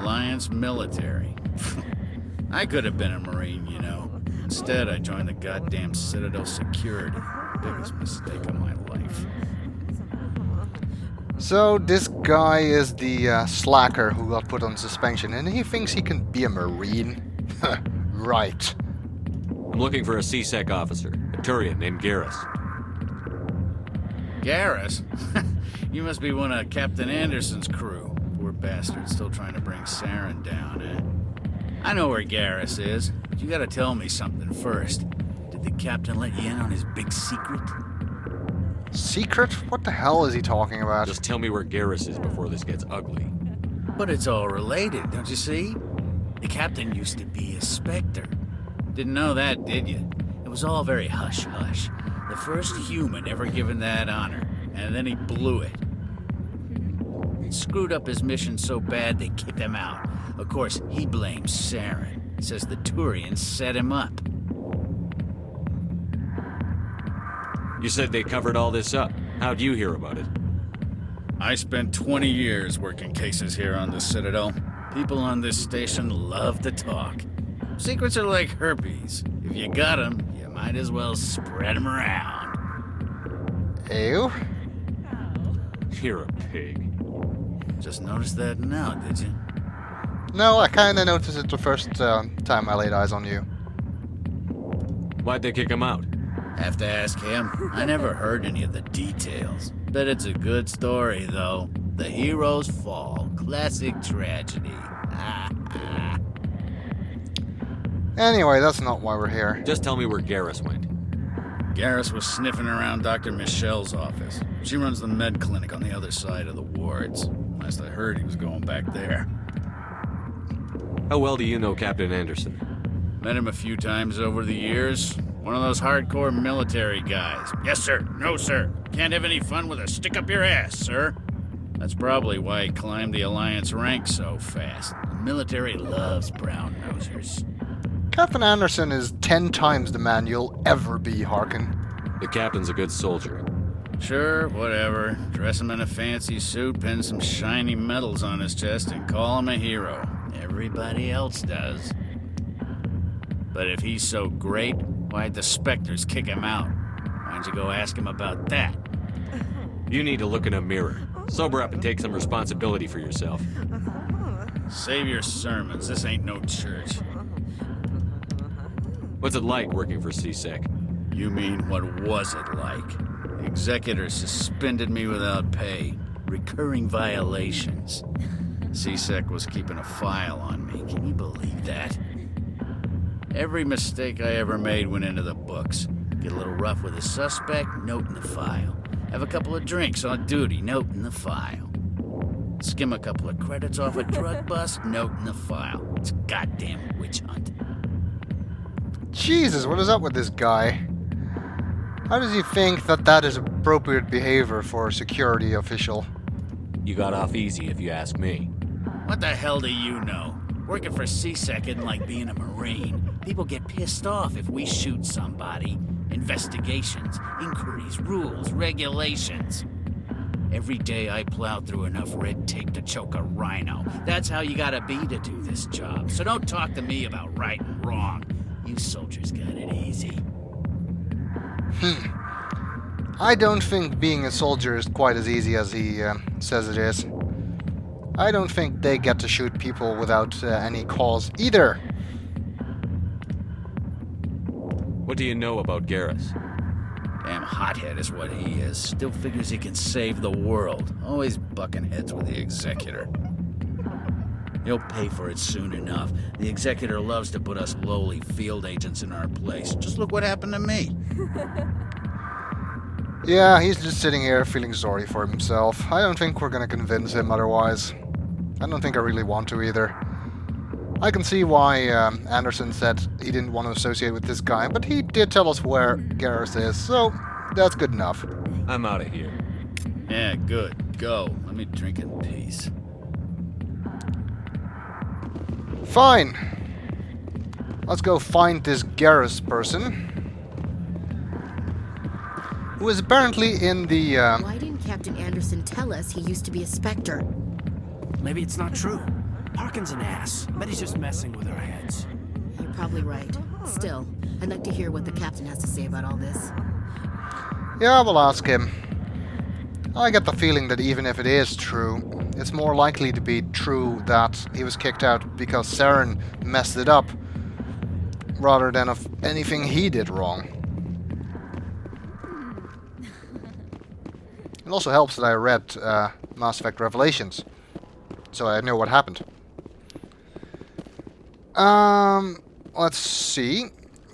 Alliance military. I could have been a Marine, you know. Instead, I joined the goddamn Citadel security. Biggest mistake of my life. So this guy is the slacker who got put on suspension, and he thinks he can be a Marine? Right. I'm looking for a C-Sec officer, a Turian named Garrus. Garrus? You must be one of Captain Anderson's crew. Poor bastard, still trying to bring Saren down, eh? I know where Garrus is, but you gotta tell me something first. Did the captain let you in on his big secret? Secret? What the hell is he talking about? Just tell me where Garrus is before this gets ugly. But it's all related, don't you see? The captain used to be a Spectre. Didn't know that, did you? It was all very hush-hush. The first human ever given that honor, and then he blew it. He screwed up his mission so bad they kicked him out. Of course, he blames Saren. Says the Turians set him up. You said they covered all this up. How'd you hear about it? I spent 20 years working cases here on the Citadel. People on this station love to talk. Secrets are like herpes. If you got them, you might as well spread them around. Ew. You're a pig. Just noticed that now, did you? No, I kinda noticed it the first time I laid eyes on you. Why'd they kick him out? Have to ask him. I never heard any of the details. Bet it's a good story, though. The hero's fall. Classic tragedy. Anyway, that's not why we're here. Just tell me where Garrus went. Garrus was sniffing around Dr. Michelle's office. She runs the med clinic on the other side of the wards. Last I heard, he was going back there. How well do you know Captain Anderson? Met him a few times over the years. One of those hardcore military guys. Yes, sir. No, sir. Can't have any fun with a stick up your ass, sir. That's probably why he climbed the Alliance ranks so fast. The military loves brown-nosers. Captain Anderson is 10 times the man you'll ever be, Harkin. The captain's a good soldier. Sure, whatever. Dress him in a fancy suit, pin some shiny medals on his chest, and call him a hero. Everybody else does. But if he's so great, why'd the Spectres kick him out? Why don't you go ask him about that? You need to look in a mirror. Sober up and take some responsibility for yourself. Save your sermons. This ain't no church. What's it like working for C-Sec? You mean, what was it like? The executor suspended me without pay. Recurring violations. C-Sec was keeping a file on me. Can you believe that? Every mistake I ever made went into the books. Get a little rough with a suspect, note in the file. Have a couple of drinks on duty, note in the file. Skim a couple of credits off a drug bust, note in the file. It's a goddamn witch hunt. Jesus, what is up with this guy? How does he think that that is appropriate behavior for a security official? You got off easy if you ask me. What the hell do you know? Working for C-Sec isn't like being a Marine. People get pissed off if we shoot somebody. Investigations, inquiries, rules, regulations. Every day I plow through enough red tape to choke a rhino. That's how you gotta be to do this job. So don't talk to me about right and wrong. You soldiers got it easy. I don't think being a soldier is quite as easy as he says it is. I don't think they get to shoot people without any cause either. What do you know about Garrus? Damn hothead is what he is. Still figures he can save the world. Always bucking heads with the executor. He'll pay for it soon enough. The executor loves to put us lowly field agents in our place. Just look what happened to me. Yeah, he's just sitting here feeling sorry for himself. I don't think we're gonna convince him otherwise. I don't think I really want to either. I can see why Anderson said he didn't want to associate with this guy, but he did tell us where Garrus is, so that's good enough. I'm out of here. Yeah, good. Go. Let me drink in peace. Fine. Let's go find this Garrus person, who is apparently in the... Why didn't Captain Anderson tell us he used to be a Spectre? Maybe it's not true. Harkin's an ass. Bet he's just messing with our heads. You're probably right. Still, I'd like to hear what the captain has to say about all this. Yeah, we'll ask him. I get the feeling that even if it is true, it's more likely to be true that he was kicked out because Saren messed it up, rather than of anything he did wrong. It also helps that I read Mass Effect Revelations, so I know what happened. Let's see.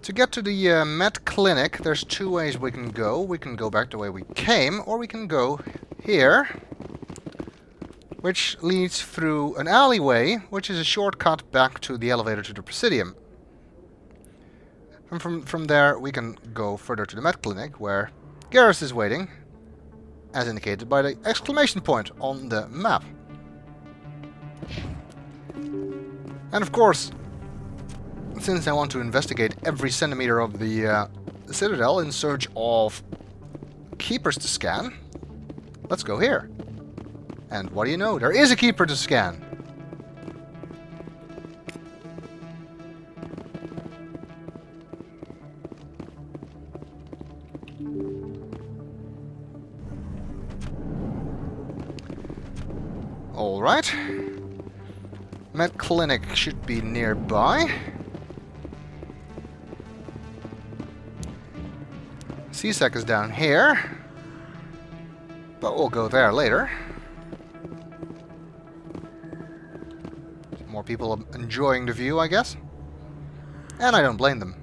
To get to the med clinic, there's two ways we can go. We can go back the way we came, or we can go here, which leads through an alleyway, which is a shortcut back to the elevator to the Presidium. And from there, we can go further to the med clinic, where Garrus is waiting, as indicated by the exclamation point on the map. And of course, since I want to investigate every centimeter of the Citadel in search of keepers to scan, let's go here. And what do you know? There is a keeper to scan. Alright. Med Clinic should be nearby. CSEC is down here, but we'll go there later. More people enjoying the view, I guess. And I don't blame them.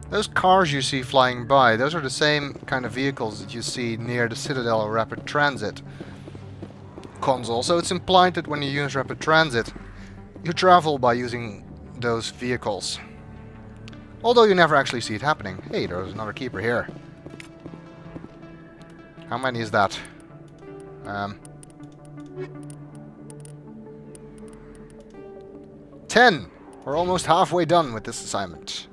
Those cars you see flying by, those are the same kind of vehicles that you see near the Citadel Rapid Transit console. So it's implied that when you use Rapid Transit, you travel by using those vehicles. Although you never actually see it happening. Hey, there's another keeper here. How many is that? 10! We're almost halfway done with this assignment.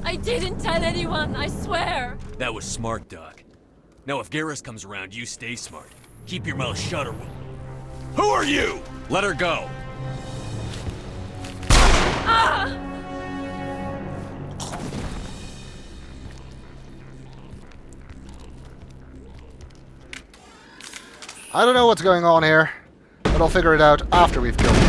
I didn't tell anyone, I swear! That was smart, Doc. Now if Garrus comes around, you stay smart. Keep your mouth shut or we'll... Who are you? Let her go! I don't know what's going on here, but I'll figure it out after we've killed him.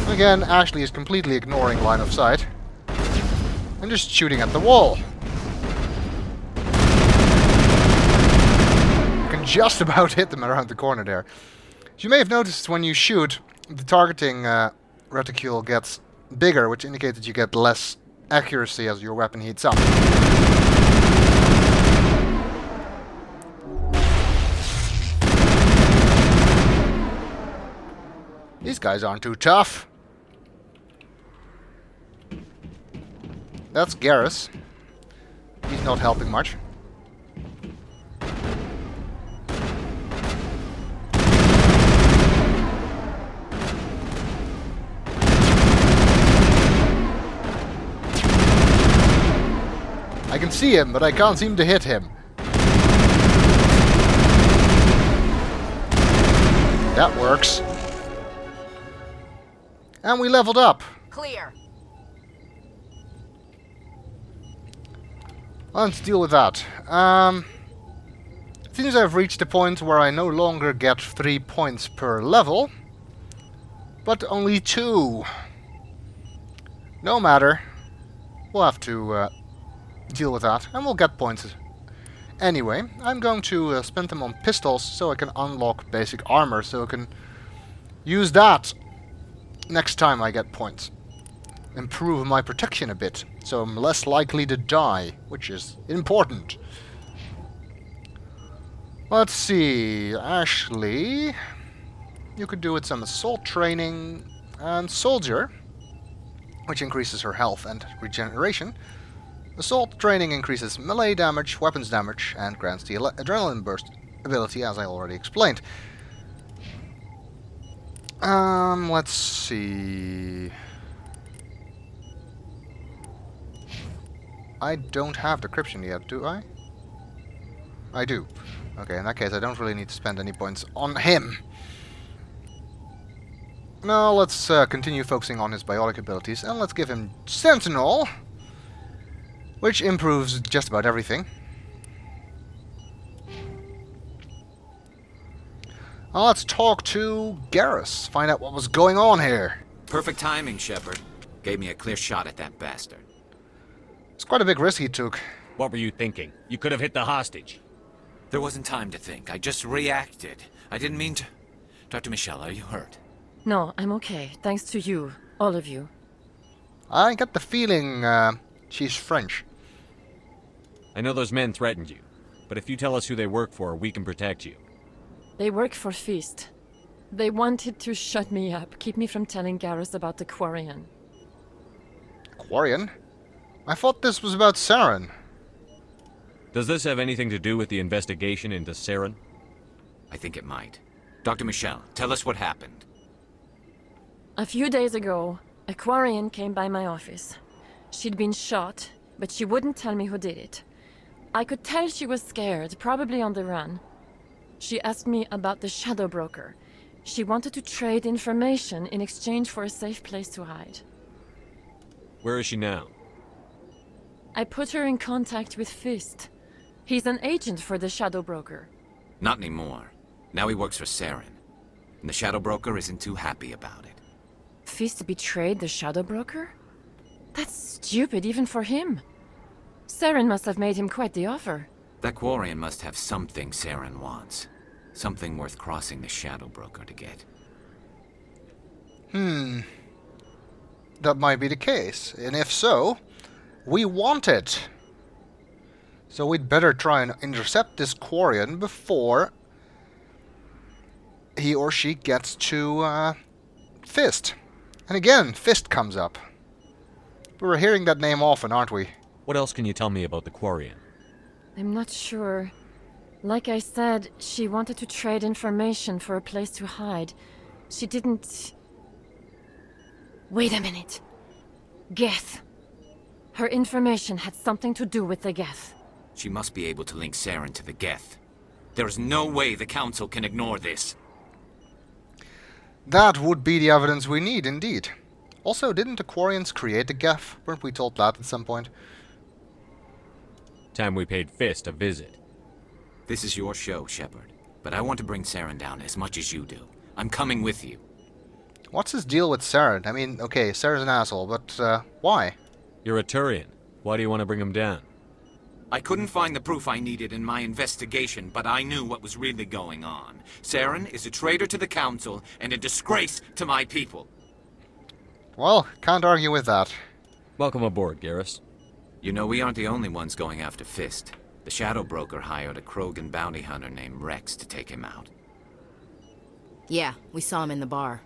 Again, Ashley is completely ignoring line of sight and just shooting at the wall. You can just about hit them around the corner there. As you may have noticed, when you shoot, the targeting reticule gets bigger, which indicates that you get less accuracy as your weapon heats up. These guys aren't too tough. That's Garrus. He's not helping much. I can see him, but I can't seem to hit him. That works. And we leveled up. Clear. Let's deal with that. It seems I've reached a point where I no longer get 3 points per level, but only 2. No matter. We'll have to deal with that, and we'll get points. Anyway, I'm going to spend them on pistols so I can unlock basic armor, so I can use that next time I get points. Improve my protection a bit, so I'm less likely to die, which is important. Let's see, Ashley, you could do with some assault training and soldier, which increases her health and regeneration. Assault training increases melee damage, weapons damage, and grants the adrenaline burst ability, as I already explained. Let's see. I don't have decryption yet, do I? I do. Okay, in that case, I don't really need to spend any points on him. No, let's continue focusing on his biotic abilities, and let's give him Sentinel, which improves just about everything. Let's talk to Garrus, find out what was going on here. Perfect timing, Shepard. Gave me a clear shot at that bastard. It's quite a big risk he took. What were you thinking? You could have hit the hostage. There wasn't time to think. I just reacted. I didn't mean to... Dr. Michelle, are you hurt? No, I'm okay. Thanks to you. All of you. I get the feeling she's French. I know those men threatened you, but if you tell us who they work for, we can protect you. They work for Feast. They wanted to shut me up, keep me from telling Garrus about the Quarian. Quarian? I thought this was about Saren. Does this have anything to do with the investigation into Saren? I think it might. Dr. Michelle, tell us what happened. A few days ago, a Quarian came by my office. She'd been shot, but she wouldn't tell me who did it. I could tell she was scared, probably on the run. She asked me about the Shadow Broker. She wanted to trade information in exchange for a safe place to hide. Where is she now? I put her in contact with Fist. He's an agent for the Shadow Broker. Not anymore. Now he works for Saren. And the Shadow Broker isn't too happy about it. Fist betrayed the Shadow Broker? That's stupid even for him. Saren must have made him quite the offer. That Quarian must have something Saren wants. Something worth crossing the Shadow Broker to get. That might be the case. And if so, we want it. So we'd better try and intercept this Quarian before he or she gets to Fist. And again, Fist comes up. We're hearing that name often, aren't we? What else can you tell me about the Quarian? I'm not sure. Like I said, she wanted to trade information for a place to hide. She didn't... Wait a minute. Geth. Her information had something to do with the Geth. She must be able to link Saren to the Geth. There is no way the Council can ignore this. That would be the evidence we need, indeed. Also, didn't the Quarians create the Geth? Weren't we told that at some point? Time we paid Fist a visit. This is your show, Shepard. But I want to bring Saren down as much as you do. I'm coming with you. What's his deal with Saren? I mean, okay, Saren's an asshole, but why? You're a Turian. Why do you want to bring him down? I couldn't find the proof I needed in my investigation, but I knew what was really going on. Saren is a traitor to the Council and a disgrace to my people. Well, can't argue with that. Welcome aboard, Garrus. You know, we aren't the only ones going after Fist. The Shadow Broker hired a Krogan bounty hunter named Rex to take him out. Yeah, we saw him in the bar.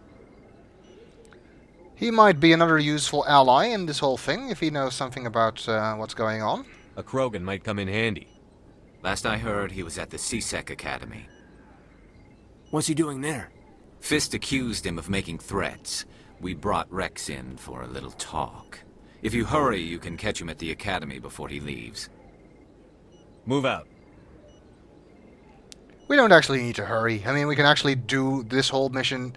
He might be another useful ally in this whole thing, if he knows something about what's going on. A Krogan might come in handy. Last I heard, he was at the CSEC Academy. What's he doing there? Fist accused him of making threats. We brought Rex in for a little talk. If you hurry, you can catch him at the Academy before he leaves. Move out. We don't actually need to hurry. I mean, we can actually do this whole mission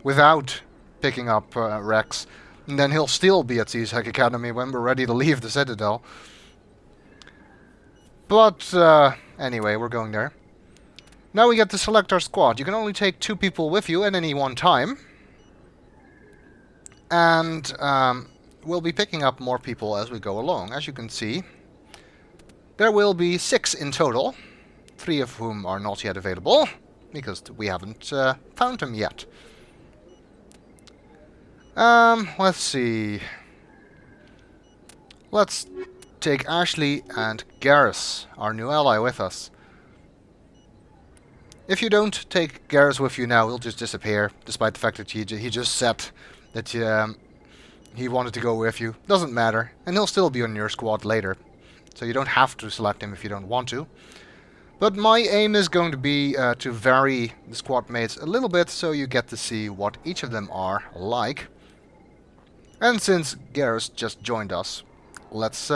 without picking up Rex. And then he'll still be at CSEC Academy when we're ready to leave the Citadel. But, anyway, we're going there. Now we get to select our squad. You can only take 2 people with you at any one time. And, we'll be picking up more people as we go along. As you can see, there will be 6 in total. 3 of whom are not yet available, because we haven't found them yet. Let's see. Let's take Ashley and Garrus, our new ally, with us. If you don't take Garrus with you now, he'll just disappear, despite the fact that he just said that he wanted to go with you. Doesn't matter, and he'll still be on your squad later. So you don't have to select him if you don't want to. But my aim is going to be to vary the squad mates a little bit, so you get to see what each of them are like. And since Garrus just joined us, let's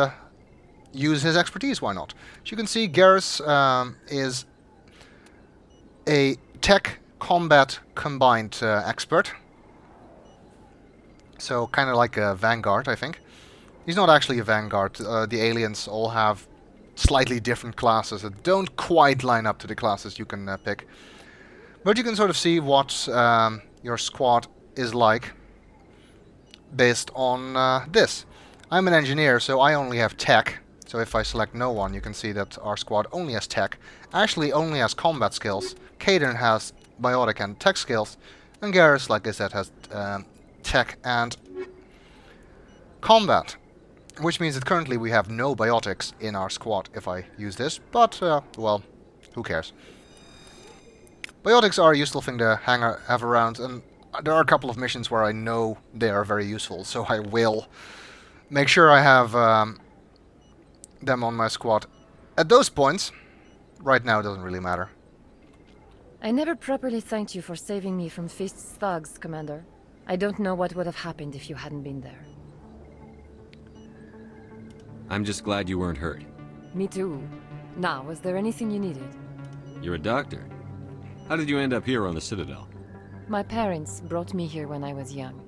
use his expertise, why not? As you can see, Garrus is a tech combat combined expert. So kind of like a Vanguard, I think. He's not actually a Vanguard. The aliens all have slightly different classes that don't quite line up to the classes you can pick. But you can sort of see what your squad is like based on this. I'm an engineer, so I only have tech. So if I select no one, you can see that our squad only has tech. Ashley only has combat skills. Caden has biotic and tech skills. And Garrus, like I said, has tech and combat. Which means that currently we have no biotics in our squad if I use this. But, well, who cares? Biotics are a useful thing to have around. And there are a couple of missions where I know they are very useful. So I will make sure I have them on my squad. At those points, right now it doesn't really matter. I never properly thanked you for saving me from Fist's thugs, Commander. I don't know what would have happened if you hadn't been there. I'm just glad you weren't hurt. Me too. Now, was there anything you needed? You're a doctor. How did you end up here on the Citadel? My parents brought me here when I was young.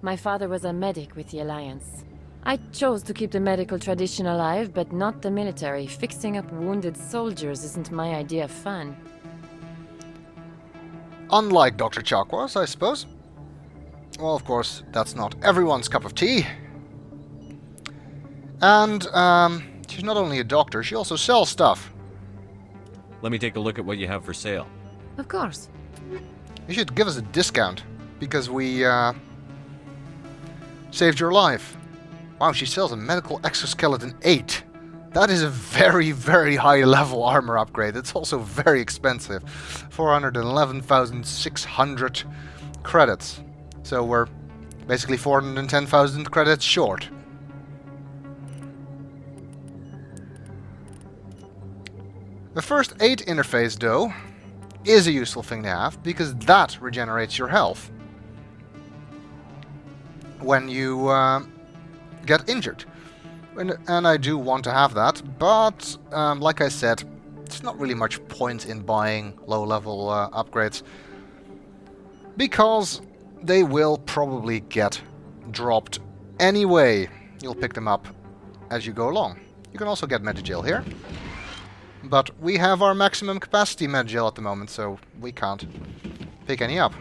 My father was a medic with the Alliance. I chose to keep the medical tradition alive, but not the military. Fixing up wounded soldiers isn't my idea of fun. Unlike Dr. Chakwas, I suppose. Well, of course, that's not everyone's cup of tea. And, she's not only a doctor, she also sells stuff. Let me take a look at what you have for sale. Of course. You should give us a discount, because we, saved your life. Wow, she sells a medical exoskeleton 8. That is a very, very high level armor upgrade. It's also very expensive. 411,600 credits. So we're basically 410,000 credits short. The first aid interface, though, is a useful thing to have, because that regenerates your health when you get injured. And I do want to have that, but like I said, there's not really much point in buying low-level upgrades, because they will probably get dropped anyway. You'll pick them up as you go along. You can also get Metagel here. But we have our maximum capacity Metagel at the moment, so we can't pick any up.